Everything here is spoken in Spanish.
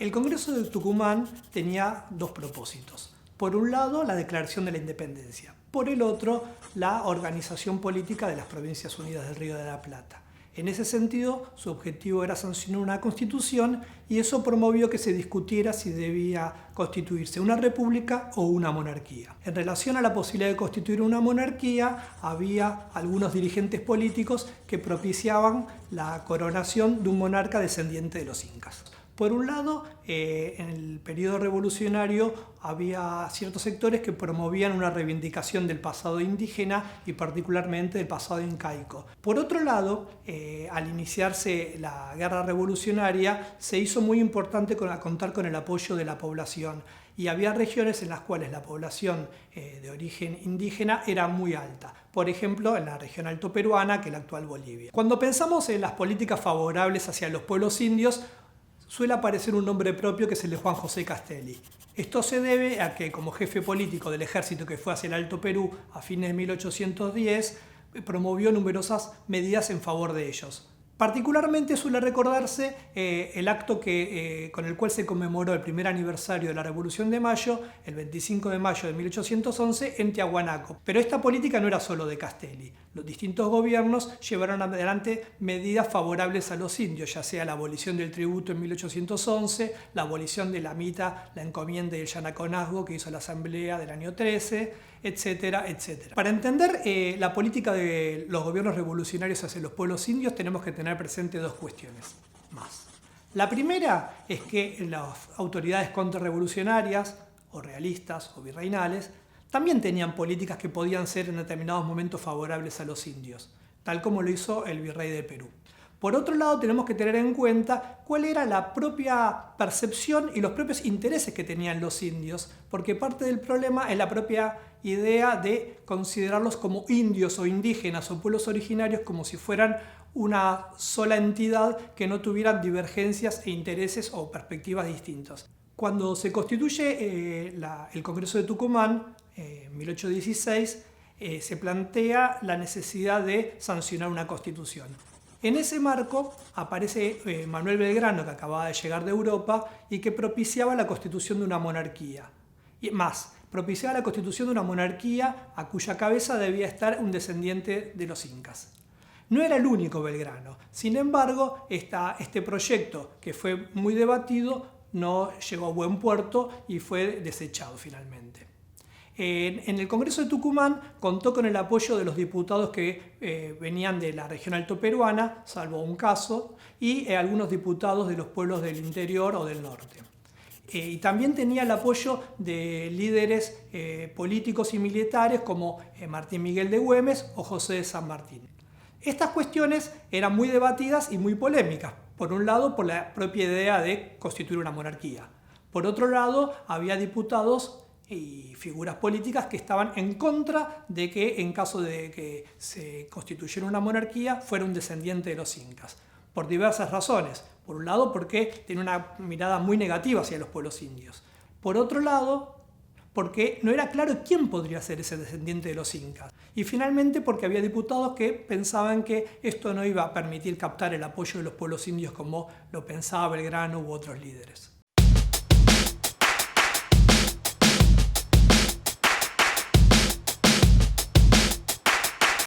El Congreso de Tucumán tenía dos propósitos. Por un lado, la declaración de la independencia. Por el otro, la organización política de las Provincias Unidas del Río de la Plata. En ese sentido, su objetivo era sancionar una constitución y eso promovió que se discutiera si debía constituirse una república o una monarquía. En relación a la posibilidad de constituir una monarquía, había algunos dirigentes políticos que propiciaban la coronación de un monarca descendiente de los incas. Por un lado, en el periodo revolucionario había ciertos sectores que promovían una reivindicación del pasado indígena y particularmente del pasado incaico. Por otro lado, al iniciarse la guerra revolucionaria, se hizo muy importante contar con el apoyo de la población y había regiones en las cuales la población de origen indígena era muy alta. Por ejemplo, en la región altoperuana, que es la actual Bolivia. Cuando pensamos en las políticas favorables hacia los pueblos indios, suele aparecer un nombre propio que es el de Juan José Castelli. Esto se debe a que como jefe político del ejército que fue hacia el Alto Perú a fines de 1810, promovió numerosas medidas en favor de ellos. Particularmente suele recordarse el acto con el cual se conmemoró el primer aniversario de la Revolución de Mayo, el 25 de mayo de 1811, en Tiahuanaco. Pero esta política no era solo de Castelli. Los distintos gobiernos llevaron adelante medidas favorables a los indios, ya sea la abolición del tributo en 1811, la abolición de la mita, la encomienda y el yanaconazgo que hizo la Asamblea del año 13, etcétera, etcétera. Para entender la política de los gobiernos revolucionarios hacia los pueblos indios tenemos que tener presente dos cuestiones más. La primera es que las autoridades contrarrevolucionarias, o realistas, o virreinales, también tenían políticas que podían ser en determinados momentos favorables a los indios, tal como lo hizo el virrey de Perú. Por otro lado, tenemos que tener en cuenta cuál era la propia percepción y los propios intereses que tenían los indios, porque parte del problema es la propia idea de considerarlos como indios o indígenas o pueblos originarios como si fueran una sola entidad que no tuvieran divergencias e intereses o perspectivas distintos. Cuando se constituye el Congreso de Tucumán, en 1816, se plantea la necesidad de sancionar una constitución. En ese marco aparece Manuel Belgrano, que acababa de llegar de Europa y que propiciaba la constitución de una monarquía. Y más, propiciaba la constitución de una monarquía a cuya cabeza debía estar un descendiente de los incas. No era el único Belgrano. Sin embargo, este proyecto, que fue muy debatido, no llegó a buen puerto y fue desechado finalmente. En el Congreso de Tucumán contó con el apoyo de los diputados que venían de la región altoperuana, salvo un caso, y algunos diputados de los pueblos del interior o del norte. Y también tenía el apoyo de líderes políticos y militares como Martín Miguel de Güemes o José de San Martín. Estas cuestiones eran muy debatidas y muy polémicas. Por un lado, por la propia idea de constituir una monarquía. Por otro lado, había diputados y figuras políticas que estaban en contra de que en caso de que se constituyera una monarquía fuera un descendiente de los incas, por diversas razones. Por un lado porque tiene una mirada muy negativa hacia los pueblos indios. Por otro lado porque no era claro quién podría ser ese descendiente de los incas. Y finalmente porque había diputados que pensaban que esto no iba a permitir captar el apoyo de los pueblos indios como lo pensaba Belgrano u otros líderes.